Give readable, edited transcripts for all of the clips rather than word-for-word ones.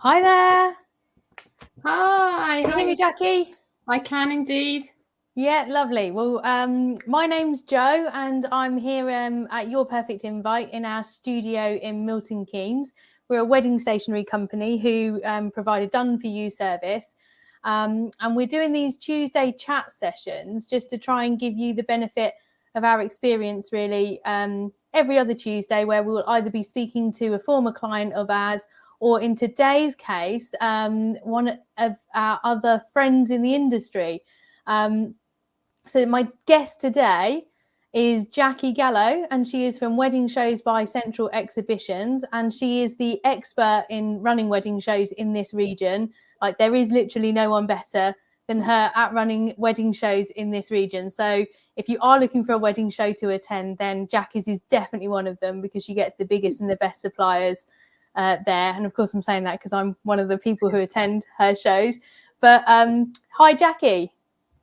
Hi there. Hi, Can you hear me, Jackie? I can indeed. Yeah, lovely. Well, my name's Jo, and I'm here at Your Perfect Invite in our studio in Milton Keynes. We're a wedding stationery company who provide a done-for-you service. And we're doing these Tuesday chat sessions just to try and give you the benefit of our experience, really, every other Tuesday, where we'll either be speaking to a former client of ours, or in today's case, one of our other friends in the industry. So my guest today is Jackie Galo, and she is from Wedding Shows by Central Exhibitions, and she is the expert in running wedding shows in this region. Like, there is literally no one better than her at running wedding shows in this region. So if you are looking for a wedding show to attend, then Jackie's is definitely one of them, because she gets the biggest and the best suppliers there. And of course, I'm saying that because I'm one of the people who attend her shows. But hi, Jackie.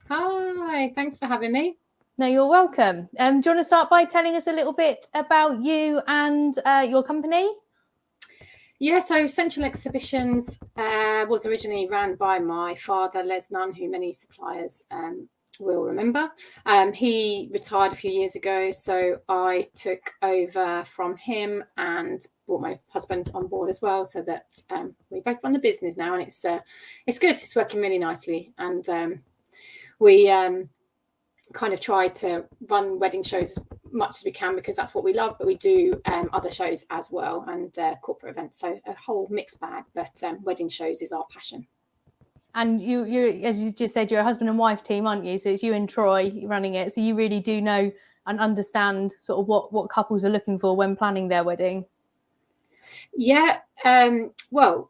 Hi, thanks for having me. No, you're welcome. Do you want to start by telling us a little bit about you and your company? Yeah, so Central Exhibitions was originally ran by my father, Les Nunn, who many suppliers will remember. He retired a few years ago, so I took over from him and brought my husband on board as well, so that we both run the business now, and it's good. It's working really nicely, and we kind of try to run wedding shows as much as we can, because that's what we love, but we do other shows as well, and corporate events, so a whole mixed bag, but wedding shows is our passion. And you, as you just said, you're a husband and wife team, aren't you? So it's you and Troy running it, so you really do know and understand sort of what couples are looking for when planning their wedding. Yeah, well,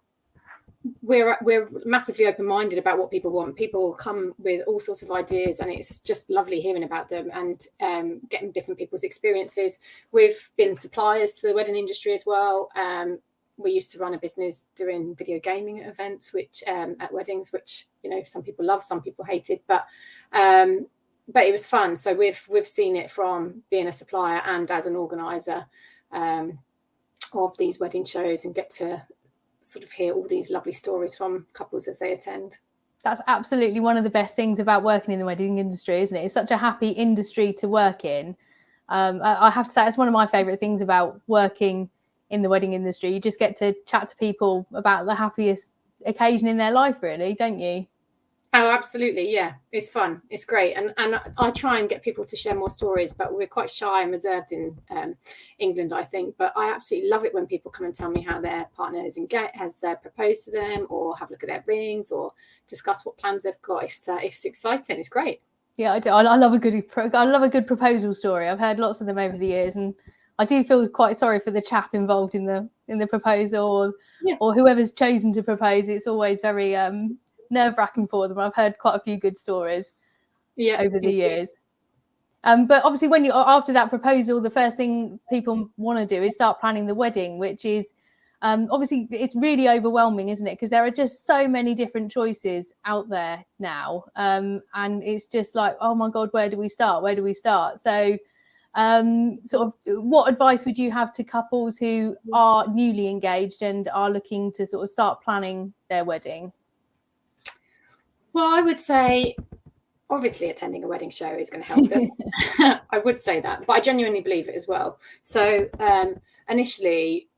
we're massively open-minded about what people want. People come with all sorts of ideas, and it's just lovely hearing about them and getting different people's experiences. We've been suppliers to the wedding industry as well. We used to run a business doing video gaming events, which at weddings, which, you know, some people love, some people hated, but it was fun. So we've seen it from being a supplier and as an organizer of these wedding shows, and get to sort of hear all these lovely stories from couples as they attend. That's absolutely one of the best things about working in the wedding industry, isn't it? It's such a happy industry to work in. I have to say, it's one of my favourite things about working in the wedding industry. You just get to chat to people about the happiest occasion in their life, really, don't you? Oh, absolutely. Yeah, it's fun. It's great. And I try and get people to share more stories, but we're quite shy and reserved in England, I think. But I absolutely love it when people come and tell me how their partner has proposed to them, or have a look at their rings, or discuss what plans they've got. It's exciting. It's great. Yeah, I do. I love a good proposal story. I've heard lots of them over the years, and I do feel quite sorry for the chap involved in the proposal, or whoever's chosen to propose. It's always very nerve-wracking for them. I've heard quite a few good stories over the years. But obviously, when you after that proposal, the first thing people want to do is start planning the wedding, which is obviously it's really overwhelming, isn't it? Because there are just so many different choices out there now, and it's just like, oh my god, where do we start? Where do we start? So, sort of, what advice would you have to couples who are newly engaged and are looking to sort of start planning their wedding? Well, I would say, obviously, attending a wedding show is going to help them. I would say that, but I genuinely believe it as well. So initially,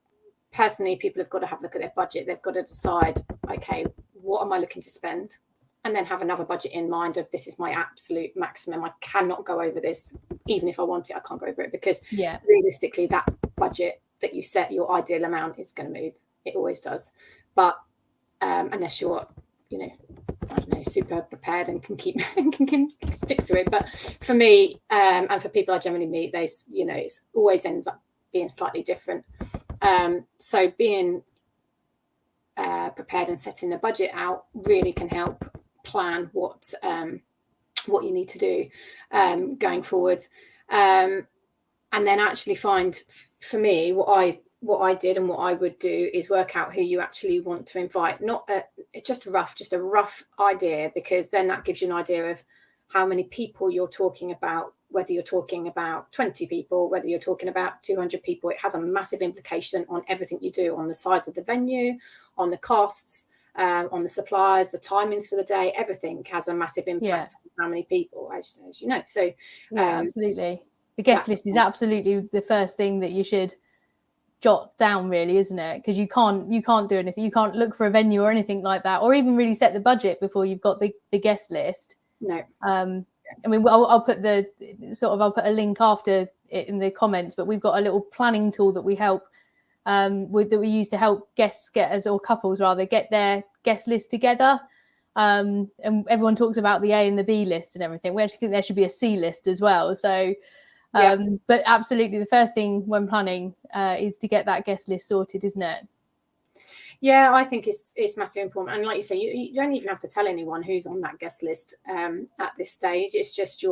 personally, people have got to have a look at their budget. They've got to decide, okay, what am I looking to spend? And then have another budget in mind of, this is my absolute maximum. I cannot go over this. Even if I want it, I can't go over it, because realistically, that budget that you set, your ideal amount, is going to move. It always does. But unless you're, you know, I don't know, super prepared and can stick to it. But for me, and for people I generally meet, it always ends up being slightly different. So being prepared and setting a budget out really can help plan what you need to do going forward, and then actually find, for me, what I did and what I would do is work out who you actually want to invite. Not just a rough idea, because then that gives you an idea of how many people you're talking about, whether you're talking about 20 people, whether you're talking about 200 people. It has a massive implication on everything you do, on the size of the venue, on the costs, on the suppliers, the timings for the day. Everything has a massive impact on how many people, as you know. So absolutely, the guest list is absolutely the first thing that you should jot down, really, isn't it? Because you can't do anything. You can't look for a venue or anything like that, or even really set the budget before you've got the guest list. No. I mean, I'll put I'll put a link after it in the comments, but we've got a little planning tool that we help that we use to help guests or couples rather get their guest list together. And everyone talks about the A and the B list and everything. We actually think there should be a C list as well. So, but absolutely, the first thing when planning is to get that guest list sorted, isn't it? Yeah, I think it's massively important. And like you say, you don't even have to tell anyone who's on that guest list at this stage. It's just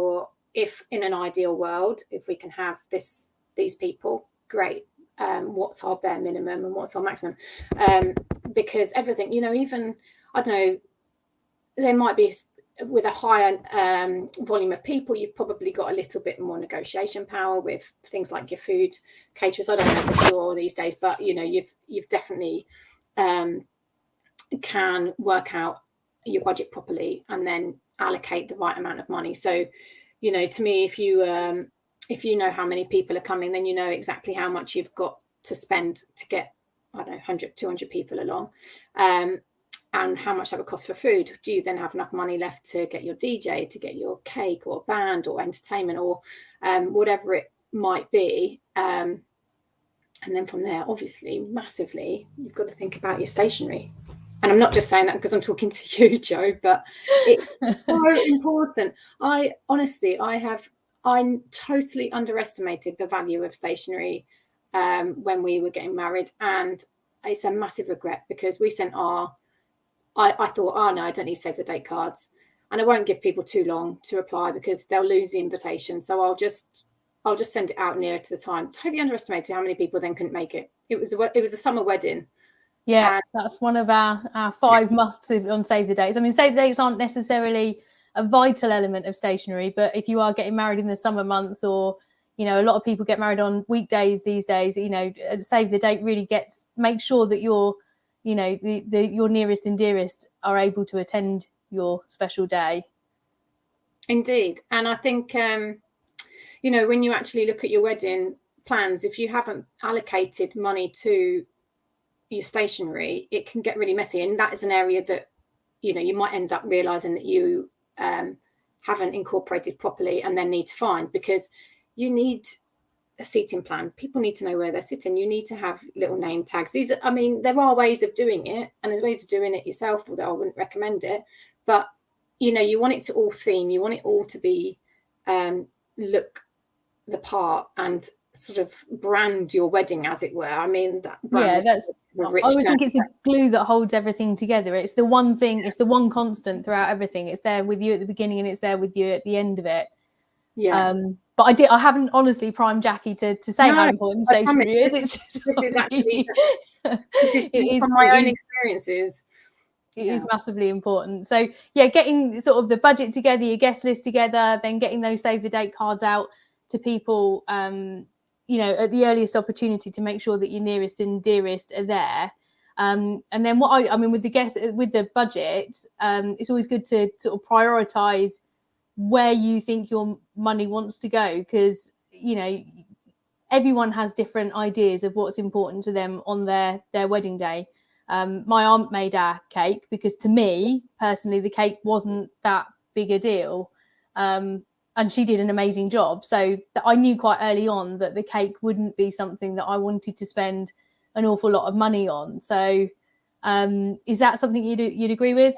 if in an ideal world, if we can have these people, great. What's our bare minimum and what's our maximum? Because everything, even, I don't know, there might be with a higher volume of people, you've probably got a little bit more negotiation power with things like your food caterers. I don't know for sure these days, but you've definitely can work out your budget properly and then allocate the right amount of money. So, to me, if you know how many people are coming, then you know exactly how much you've got to spend to get, I don't know, 100, 200 people along. And how much that would cost for food. Do you then have enough money left to get your DJ, to get your cake or band or entertainment or whatever it might be? And then from there, obviously, massively, you've got to think about your stationery. And I'm not just saying that because I'm talking to you, Joe, but it's so important. I totally underestimated the value of stationery when we were getting married. And it's a massive regret because we sent I thought, oh no, I don't need save the date cards, and I won't give people too long to reply because they'll lose the invitation. So I'll just send it out nearer to the time. Totally underestimated how many people then couldn't make it. It was a summer wedding. Yeah, that's one of our 5 musts on save the dates. I mean, save the dates aren't necessarily a vital element of stationery, but if you are getting married in the summer months, or a lot of people get married on weekdays these days, save the date really make sure that you're your nearest and dearest are able to attend your special day. Indeed. And I think, when you actually look at your wedding plans, if you haven't allocated money to your stationery, it can get really messy. And that is an area that, you might end up realizing that you haven't incorporated properly and then need to find, because you need a seating plan. People need to know where they're sitting. You need to have little name tags. There are ways of doing it, and there's ways of doing it yourself, although I wouldn't recommend it. But you want it to all theme. You want it all to be look the part and sort of brand your wedding, as it were. I mean, that brand. Yeah, I always think it's the glue that holds everything together. It's the one thing. It's the one constant throughout everything. It's there with you at the beginning, and it's there with you at the end of it. Yeah. But I haven't honestly primed Jackie to say how important stationery is. It's just this is from my own experiences. It is massively important. So yeah, getting sort of the budget together, your guest list together, then getting those save the date cards out to people, at the earliest opportunity to make sure that your nearest and dearest are there. And then with the budget, it's always good to sort of prioritize where you think your money wants to go, because everyone has different ideas of what's important to them on their wedding day. My aunt made our cake because, to me personally, the cake wasn't that big a deal, and she did an amazing job. So I knew quite early on that the cake wouldn't be something that I wanted to spend an awful lot of money on. So is that something you'd agree with?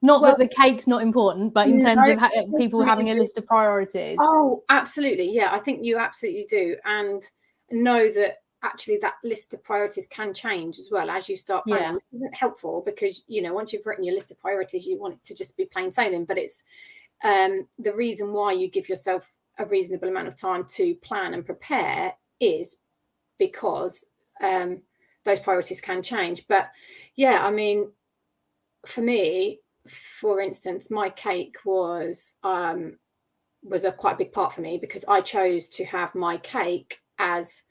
That the cake's not important, but in terms of people having a list of priorities. Oh, absolutely. Yeah, I think you absolutely do. And know that actually that list of priorities can change as well as you start planning, which isn't helpful because, once you've written your list of priorities, you want it to just be plain sailing. But it's the reason why you give yourself a reasonable amount of time to plan and prepare is because those priorities can change. But yeah, I mean, for me, for instance, my cake was a quite big part for me because I chose to have my cake as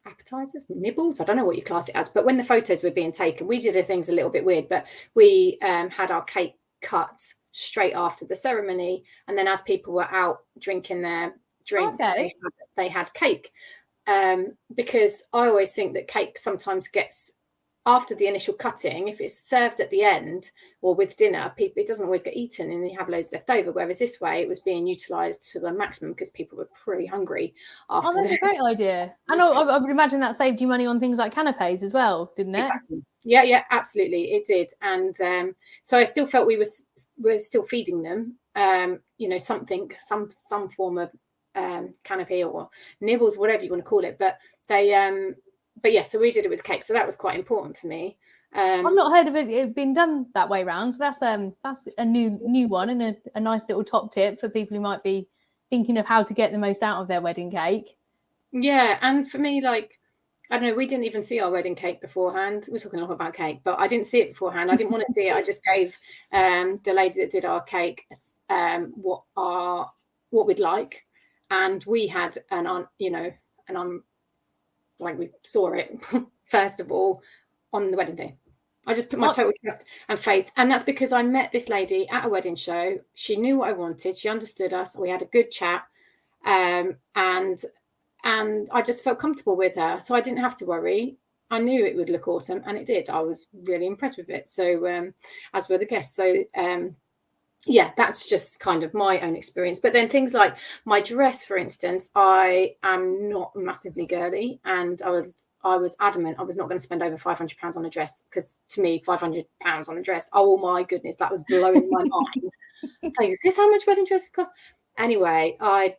appetizers, nibbles, I don't know what you class it as, but when the photos were being taken, we did things a little bit weird, but we had our cake cut straight after the ceremony, and then as people were out drinking their drink, they had cake, because I always think that cake sometimes gets, after the initial cutting, if it's served at the end or with dinner, it doesn't always get eaten and you have loads left over. Whereas this way, it was being utilised to the maximum because people were pretty hungry after. Oh, that's a great idea. And I would imagine that saved you money on things like canapes as well, didn't it? Exactly. Yeah, absolutely, it did. And so I still felt we were still feeding them, some form of canapé or nibbles, whatever you want to call it. But yeah, so we did it with cake, so that was quite important for me. I've not heard of it being done that way round, so that's a new one and a nice little top tip for people who might be thinking of how to get the most out of their wedding cake. Yeah, and for me, like, I don't know, we didn't even see our wedding cake beforehand. We're talking a lot about cake, but I didn't see it beforehand. I didn't want to see it. I just gave the lady that did our cake what we'd like, and we had like we saw it first of all on the wedding day. I just put my total trust and faith, and that's because I met this lady at a wedding show. She knew what I wanted. She understood us. We had a good chat, and I just felt comfortable with her, so I didn't have to worry. I knew it would look awesome, and it did. I was really impressed with it. So as were the guests. So yeah, that's just kind of my own experience. But then things like my dress, for instance, I am not massively girly, and I was adamant I was not going to spend over £500 on a dress, because to me, £500 on a dress, oh my goodness, that was blowing my mind. It's like, is this how much wedding dresses cost? Anyway, I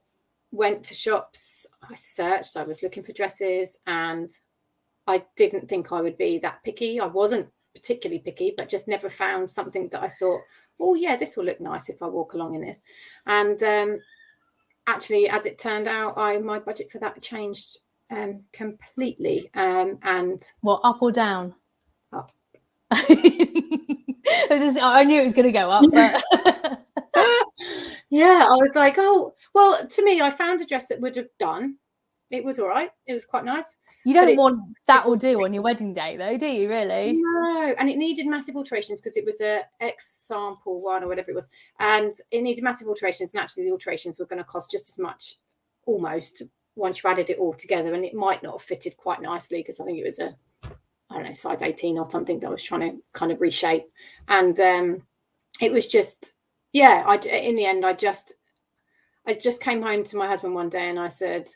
went to shops, I searched, I was looking for dresses, and I didn't think I would be that picky. I wasn't particularly picky, but just never found something that I thought, oh yeah, this will look nice if I walk along in this. And actually, as it turned out, my budget for that changed completely. And what, up or down? Up. I knew it was going to go up, but yeah, I was like, oh well. To me, I found a dress that would have done. It was all right. It was quite nice. You don't want that will do on your wedding day, though, do you, really? No, and it needed massive alterations because it was a example one or whatever it was, and it needed massive alterations. And actually, the alterations were going to cost just as much, almost, once you added it all together. And it might not have fitted quite nicely because I think it was I don't know, size 18 or something that I was trying to kind of reshape. And it was just, yeah. In the end, I just came home to my husband one day and I said,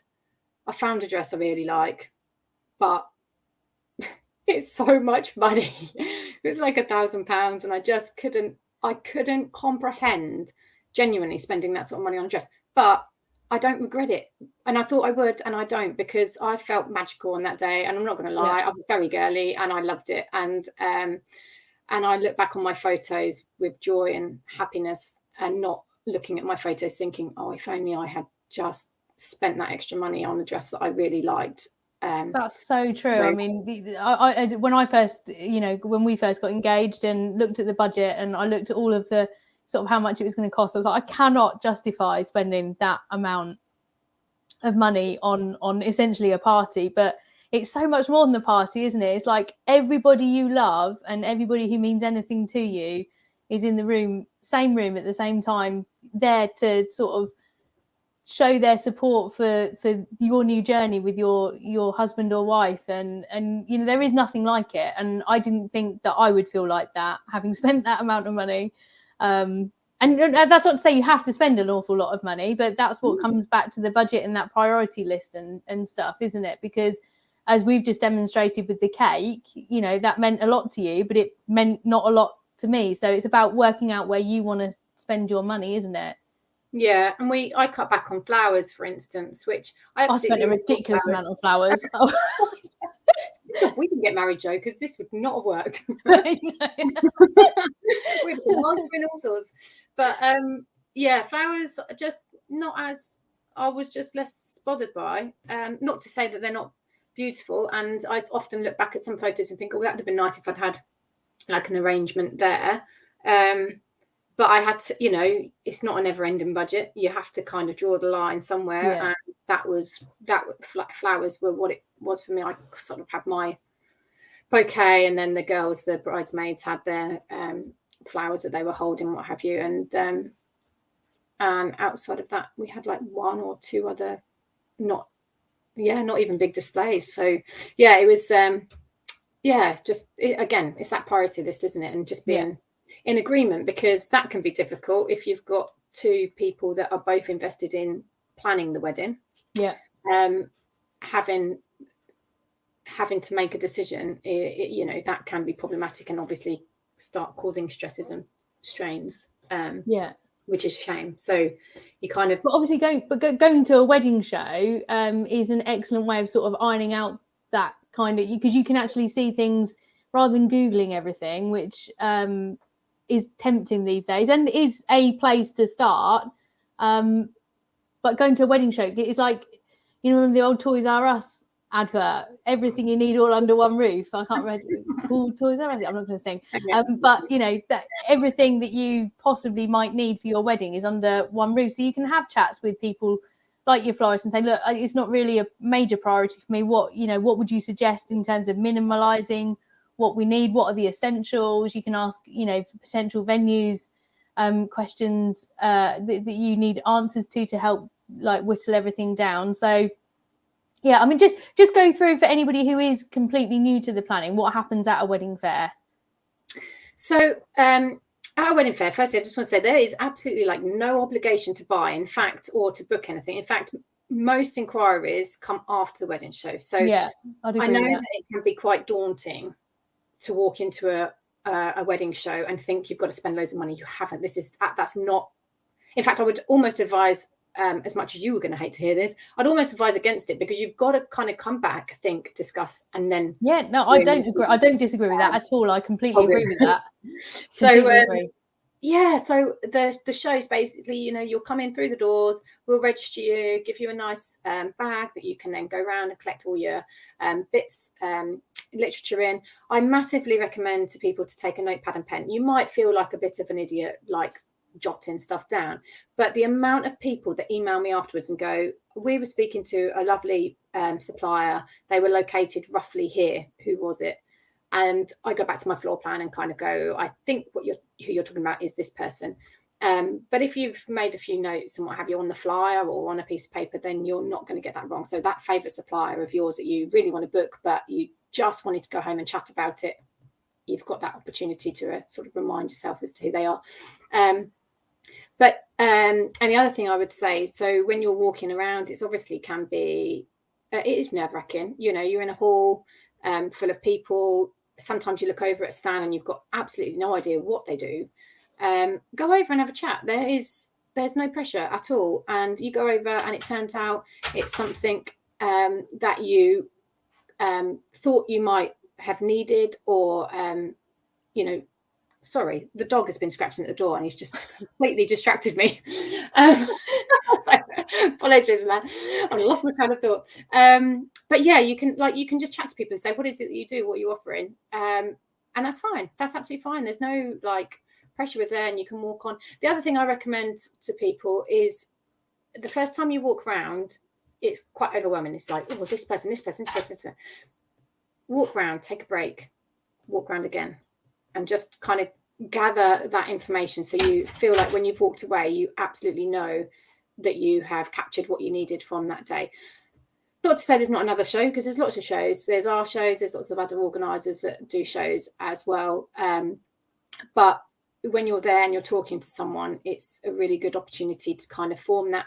I found a dress I really like, but it's so much money. It was like £1,000, and I just couldn't comprehend genuinely spending that sort of money on a dress. But I don't regret it, and I thought I would, and I don't, because I felt magical on that day. And I'm not going to lie, I was very girly, and I loved it. And I look back on my photos with joy and happiness, and not looking at my photos thinking, oh, if only I had just spent that extra money on a dress that I really liked. That's so true. I mean, when I first, when we first got engaged and looked at the budget, and I looked at all of the sort of how much it was going to cost, I was like, I cannot justify spending that amount of money on essentially a party. But it's so much more than the party, isn't it? It's like everybody you love and everybody who means anything to you is in the same room at the same time, there to sort of show their support for your new journey with your husband or wife, and there is nothing like it. And I didn't think that I would feel like that, having spent that amount of money. And that's not to say you have to spend an awful lot of money, but that's what comes back to the budget and that priority list and stuff, isn't it? Because as we've just demonstrated with the cake, that meant a lot to you, but it meant not a lot to me. So it's about working out where you want to spend your money, isn't it? Yeah, and I cut back on flowers, for instance, which I spent a ridiculous amount on flowers. We didn't get married, Joe, because this would not have worked. We've been all sorts. But yeah, flowers are just not as, I was just less bothered by. Not to say that they're not beautiful, and I often look back at some photos and think, oh, that would have been nice if I'd had like an arrangement there. But I had to, it's not a never-ending budget. You have to kind of draw the line somewhere, and flowers were what it was for me. I sort of had my bouquet, and then the girls, the bridesmaids, had their flowers that they were holding, what have you, and outside of that, we had like one or two other not even big displays. So yeah, it was again, it's that priority list, isn't it? And just being in agreement, because that can be difficult if you've got two people that are both invested in planning the wedding. Having to make a decision, that can be problematic, and obviously start causing stresses and strains. Which is a shame. So you kind of, but obviously going to a wedding show is an excellent way of sort of ironing out that kind of, because you can actually see things rather than Googling everything, which is tempting these days and is a place to start. But going to a wedding show, it's like, the old Toys R Us advert, everything you need all under one roof. I can't remember, called Toys R Us, I'm not going to sing. But that everything that you possibly might need for your wedding is under one roof, so you can have chats with people like your florist and say, look, it's not really a major priority for me. What would you suggest in terms of minimalizing what we need? What are the essentials? You can ask for potential venues questions that you need answers to help like whittle everything down. So yeah, I mean, just go through for anybody who is completely new to the planning, what happens at a wedding fair. So at a wedding fair, firstly, I just want to say there is absolutely like no obligation to buy, in fact, or to book anything. In fact, most inquiries come after the wedding show. So yeah, I know that it can be quite daunting to walk into a wedding show and think you've got to spend loads of money. You haven't. That's not. In fact, I would almost advise, as much as you were going to hate to hear this, I'd almost advise against it, because you've got to kind of come back, think, discuss, and then. Yeah, no, I don't agree. I don't disagree with that at all. I completely agree with that. So so the show's basically, you'll come in through the doors, we'll register you, give you a nice bag that you can then go around and collect all your bits, literature in. I massively recommend to people to take a notepad and pen. You might feel like a bit of an idiot, like jotting stuff down, but the amount of people that email me afterwards and go, we were speaking to a lovely supplier, they were located roughly here, who was it? And I go back to my floor plan and kind of go, I think who you're talking about is this person. But if you've made a few notes and what have you on the flyer or on a piece of paper, then you're not going to get that wrong. So that favourite supplier of yours that you really want to book, but you just wanted to go home and chat about it, you've got that opportunity to sort of remind yourself as to who they are. And the other thing I would say, so when you're walking around, it's obviously can be, it is nerve-wracking. You're in a hall full of people. Sometimes you look over at a stand and you've got absolutely no idea what they do. Go over and have a chat. There's no pressure at all. And you go over and it turns out it's something that you thought you might have needed, or, sorry, the dog has been scratching at the door and he's just completely distracted me. So apologies for that. I've lost my train of thought. But yeah, you can just chat to people and say, what is it that you do? What are you offering? And that's fine. That's absolutely fine. There's no pressure with there, and you can walk on. The other thing I recommend to people is the first time you walk around, it's quite overwhelming. It's like, oh, this person. Walk around, take a break, walk around again, and just kind of gather that information, so you feel like when you've walked away, you absolutely know that you have captured what you needed from that day. Not to say there's not another show, because there's lots of shows. There's our shows, there's lots of other organisers that do shows as well. But when you're there and you're talking to someone, it's a really good opportunity to kind of form that,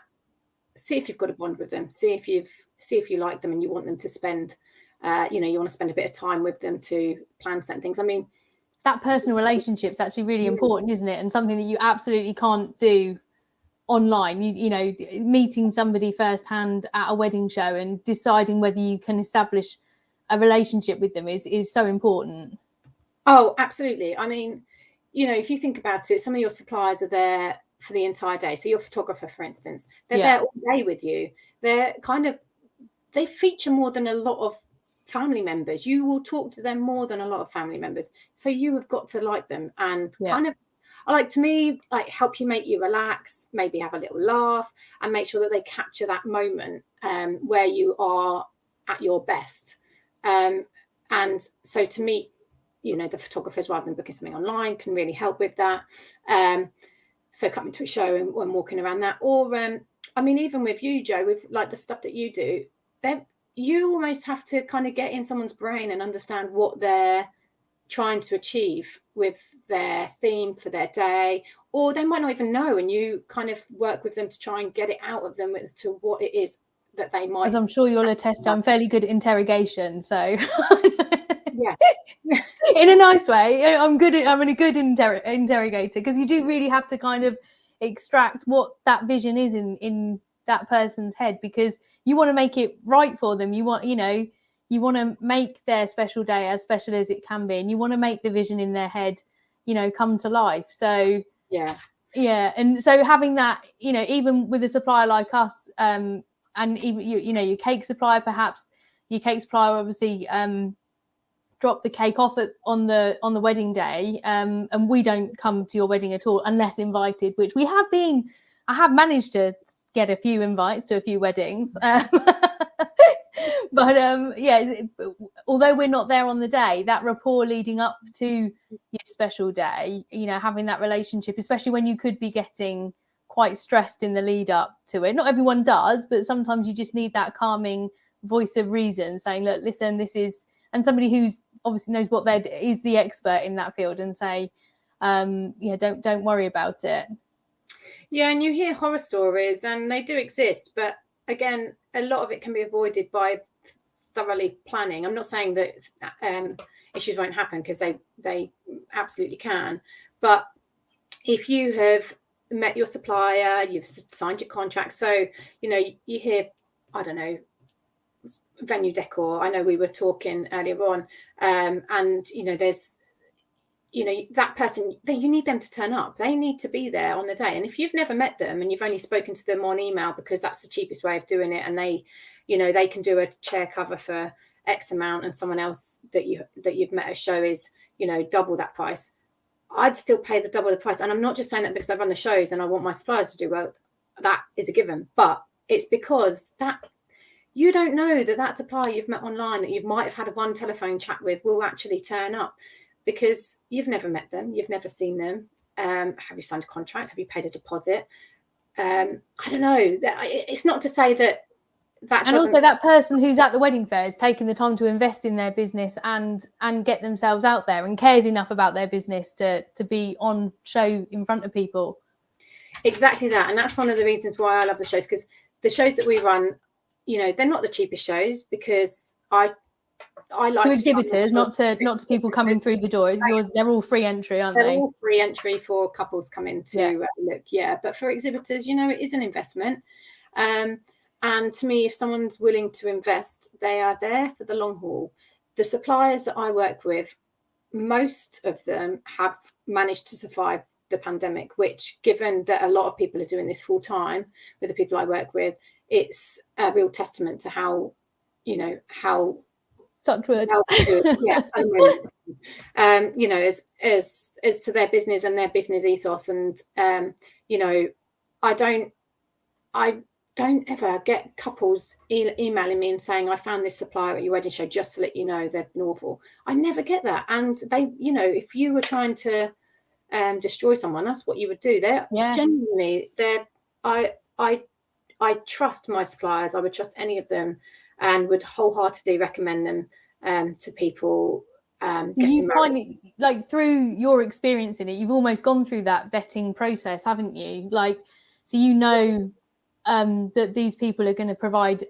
see if you've got a bond with them, see if you like them and you want them to spend, you want to spend a bit of time with them to plan certain things. I mean, that personal relationship's actually really important, isn't it? And something that you absolutely can't do online. You know, meeting somebody firsthand at a wedding show and deciding whether you can establish a relationship with them is so important. Oh, absolutely. I mean, if you think about it, some of your suppliers are there for the entire day. So your photographer, for instance, they're there all day with you. They feature more than a lot of family members. You will talk to them more than a lot of family members. So you have got to like them and kind of, help make you relax, maybe have a little laugh, and make sure that they capture that moment where you are at your best. And so to meet, the photographers rather than booking something online can really help with that. So coming to a show and walking around that, or I mean, even with you, Joe, with like the stuff that you do, then you almost have to kind of get in someone's brain and understand what they're trying to achieve with their theme for their day, or they might not even know, and you kind of work with them to try and get it out of them as to what it is that they might. As I'm sure you'll attest, I'm fairly good at interrogation, so Yes. in a nice way. I'm a good interrogator, because you do really have to kind of extract what that vision is in that person's head, because you want to make it right for them. You want to make their special day as special as it can be, and you want to make the vision in their head, come to life. So yeah, and so having that, even with a supplier like us, and even your cake supplier, perhaps your cake supplier obviously drop the cake off on the wedding day, and we don't come to your wedding at all unless invited, which we have been. I have managed to get a few invites to a few weddings, but although we're not there on the day, that rapport leading up to your special day, having that relationship, especially when you could be getting quite stressed in the lead up to it. Not everyone does, but sometimes you just need that calming voice of reason saying, look, listen, this is, and somebody who's obviously knows what is the expert in that field, and say, don't worry about it. Yeah, and you hear horror stories, and they do exist, but again, a lot of it can be avoided by thoroughly planning. I'm not saying that issues won't happen, because they absolutely can, but if you have met your supplier, you've signed your contract, so you hear, I don't know, venue decor. I know we were talking earlier on, and there's that person, you need them to turn up. They need to be there on the day. And if you've never met them and you've only spoken to them on email because that's the cheapest way of doing it, and they can do a chair cover for X amount, and someone else that you've met at a show is double that price, I'd still pay the double the price. And I'm not just saying that because I run the shows and I want my suppliers to do well. That is a given, but it's because that you don't know that supplier you've met online, that you might have had one telephone chat with, will actually turn up, because you've never met them, you've never seen them. Have you signed a contract? Have you paid a deposit? I don't know. It's not to say that. And also that person who's at the wedding fair is taking the time to invest in their business and get themselves out there, and cares enough about their business to be on show in front of people. Exactly that. And that's one of the reasons why I love the shows, because the shows that we run, they're not the cheapest shows, because I like to exhibitors, not to people coming through the door. They're all free entry, aren't they? They're all free entry for couples coming to look. Yeah, but for exhibitors, it is an investment. And to me, if someone's willing to invest, they are there for the long haul. The suppliers that I work with, most of them have managed to survive the pandemic, which, given that a lot of people are doing this full time with the people I work with, it's a real testament to how touch wood. Yeah, as to their business and their business ethos. And I don't ever get couples emailing me and saying, I found this supplier at your wedding show, just to let you know they're awful. I never get that. And they, if you were trying to destroy someone, that's what you would do. Genuinely, I trust my suppliers. I would trust any of them, and would wholeheartedly recommend them to people. You kind of, like, through your experience in it, you've almost gone through that vetting process, haven't you? Like, so that these people are going to provide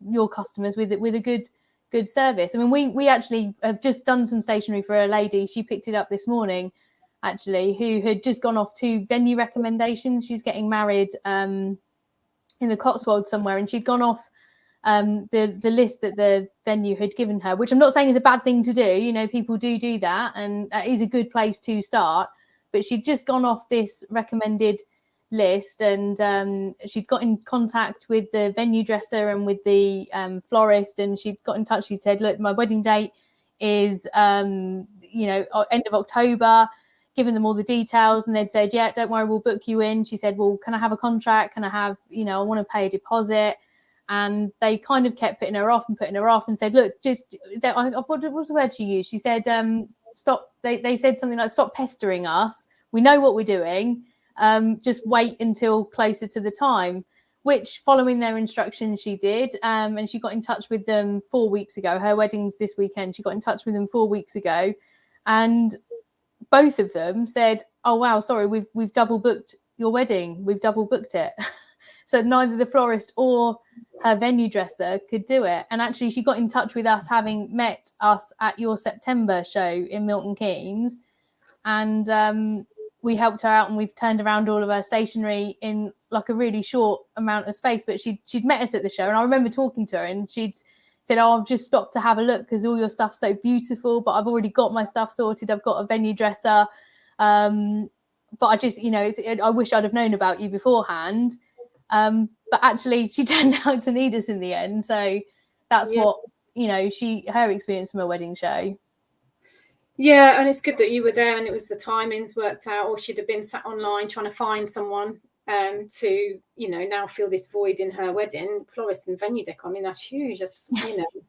your customers with a good service. I mean, we actually have just done some stationery for a lady. She picked it up this morning, actually, who had just gone off 2 venue recommendations. She's getting married in the Cotswolds somewhere, and she'd gone off the list that the venue had given her, which I'm not saying is a bad thing to do. People do that, and that is a good place to start. But she'd just gone off this recommended list, and she'd got in contact with the venue dresser and with the florist, and she'd got in touch. She said, look, my wedding date is end of October, given them all the details, and they'd said, yeah, don't worry, we'll book you in. She said, well, can I have a contract? Can I have, I want to pay a deposit. And they kind of kept putting her off and said, look, just what was the word she used? She said, stop. They said something like, stop pestering us. We know what we're doing. Just wait until closer to the time, which following their instructions she did. And she got in touch with them 4 weeks ago. Her wedding's this weekend. She got in touch with them 4 weeks ago. And both of them said, oh, wow, sorry, we've double booked your wedding. We've double booked it. So neither the florist or her venue dresser could do it. And actually, she got in touch with us, having met us at your September show in Milton Keynes. And we helped her out, and we've turned around all of her stationery in like a really short amount of space. But she'd met us at the show, and I remember talking to her, and she'd said, oh, I've just stopped to have a look because all your stuff's so beautiful, but I've already got my stuff sorted. I've got a venue dresser. But I just, I wish I'd have known about you beforehand. But actually, she turned out to need us in the end. So that's what, her experience from a wedding show. Yeah, and it's good that you were there and it was the timings worked out, or she'd have been sat online trying to find someone to, now fill this void in her wedding. Florist and venue decor, I mean, that's huge. That's,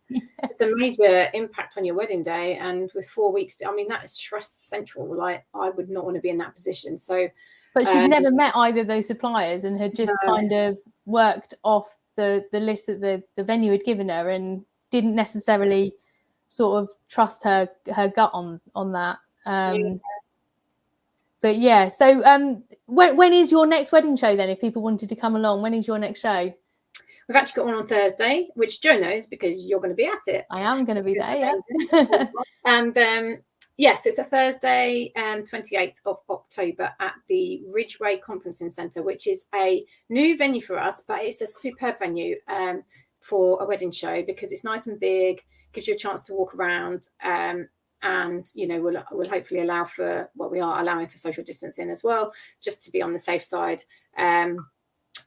it's a major impact on your wedding day. And with 4 weeks, I mean, that is stress central. Like, I would not want to be in that position. So, but she'd never met either of those suppliers and had just kind of worked off the list that the venue had given her and didn't necessarily sort of trust her gut on that. But yeah, so when is your next wedding show then? If people wanted to come along, when is your next show? We've actually got one on Thursday, which Jo knows because you're going to be at it. I am going to be there, yeah. And yes, it's a Thursday, 28th of October at the Ridgeway Conferencing Centre, which is a new venue for us, but it's a superb venue for a wedding show because it's nice and big, gives you a chance to walk around, and we'll hopefully allow for we are allowing for social distancing as well, just to be on the safe side.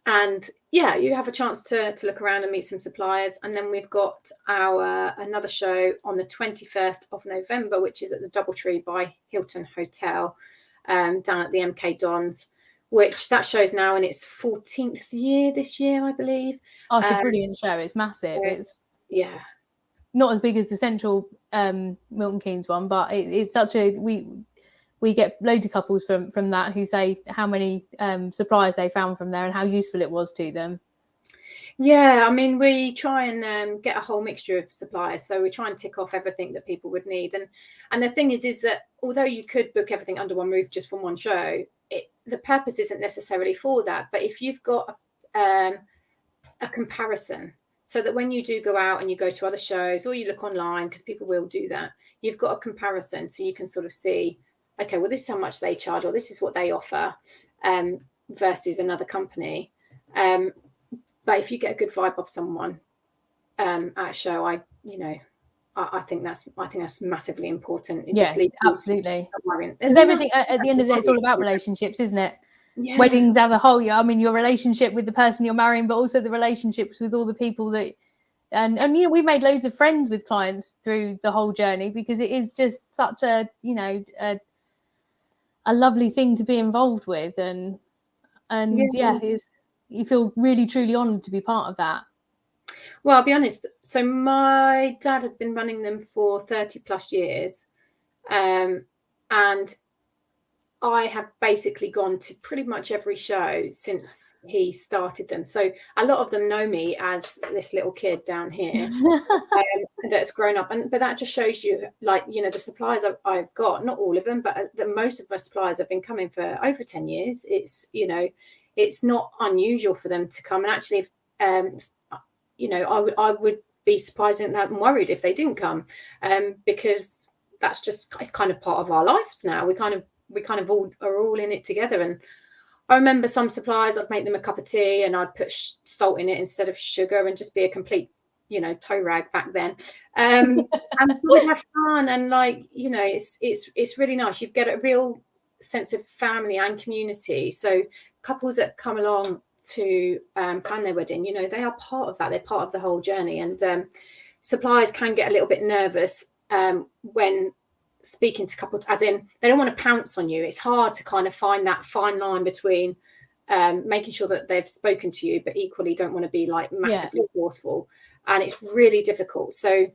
And yeah, you have a chance to look around and meet some suppliers. And then we've got another show on the 21st of November, which is at the Doubletree by Hilton Hotel, down at the MK Dons, which that show's now in its 14th year this year, I believe. Oh, it's a brilliant show. It's massive. It's not as big as the central Milton Keynes one, but it's such a we get loads of couples from that who say how many suppliers they found from there and how useful it was to them. Yeah, I mean, we try and get a whole mixture of suppliers. So we try and tick off everything that people would need. And the thing is that although you could book everything under one roof just from one show, the purpose isn't necessarily for that. But if you've got a comparison, so that when you do go out and you go to other shows or you look online, because people will do that, you've got a comparison so you can sort of see, okay, well, this is how much they charge, or this is what they offer versus another company. But if you get a good vibe of someone at a show, I think that's massively important. Absolutely. Because everything at the end of the day, it's all about relationships, isn't it? Yeah. Weddings as a whole, I mean, your relationship with the person you're marrying, but also the relationships with all the people that, and we've made loads of friends with clients through the whole journey because it is just such a lovely thing to be involved with, and you feel really truly honoured to be part of that. Well, I'll be honest. So my dad had been running them for 30 plus years, and I have basically gone to pretty much every show since he started them. So a lot of them know me as this little kid down here that's grown up. But that just shows you, the suppliers I've got, not all of them, but most of my suppliers have been coming for over 10 years. It's not unusual for them to come. And actually, I would be surprised and worried if they didn't come, because it's kind of part of our lives now. We kind of all are all in it together. And I remember some suppliers, I'd make them a cup of tea and I'd put salt in it instead of sugar and just be a complete, toe rag back then. And we'd have fun. And it's really nice. You get a real sense of family and community. So couples that come along to plan their wedding, they are part of that. They're part of the whole journey. And suppliers can get a little bit nervous when speaking to couples, as in they don't want to pounce on you. It's hard to kind of find that fine line between making sure that they've spoken to you, but equally don't want to be like massively forceful. And it's really difficult. So,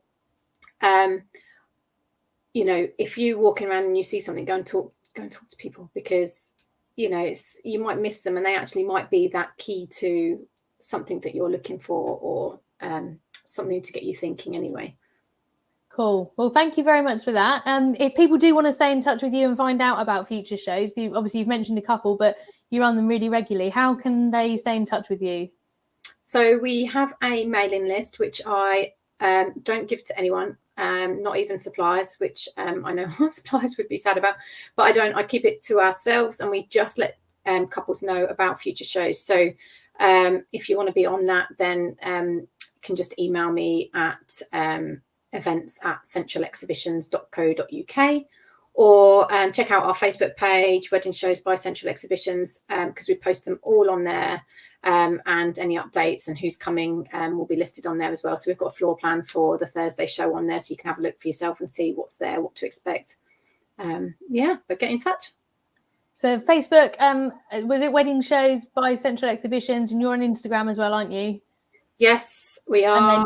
you know, if you're walking around and you see something, go and talk to people, because, you know, you might miss them, and they actually might be that key to something that you're looking for, or something to get you thinking anyway. Cool. Well, thank you very much for that. If people do want to stay in touch with you and find out about future shows, obviously you've mentioned a couple, but you run them really regularly. How can they stay in touch with you? So we have a mailing list, which I don't give to anyone, not even suppliers, which I know suppliers would be sad about, but I don't. I keep it to ourselves, and we just let couples know about future shows. So if you want to be on that, then you can just email me at events@centralexhibitions.co.uk, or check out our Facebook page, Wedding Shows by Central Exhibitions, because we post them all on there, and any updates and who's coming will be listed on there as well. So we've got a floor plan for the Thursday show on there, so you can have a look for yourself and see what's there, what to expect. But get in touch. So Facebook, was it Wedding Shows by Central Exhibitions, and you're on Instagram as well, aren't you? Yes, we are. And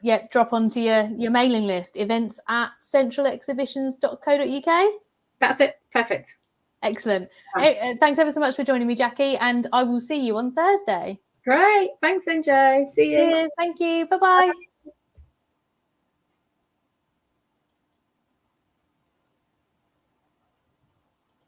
then, drop onto your mailing list, events@centralexhibitions.co.uk. That's it. Perfect. Excellent. Thanks ever so much for joining me, Jackie, and I will see you on Thursday. Great. Thanks, NJ. See you. Cheers. Thank you. Bye-bye.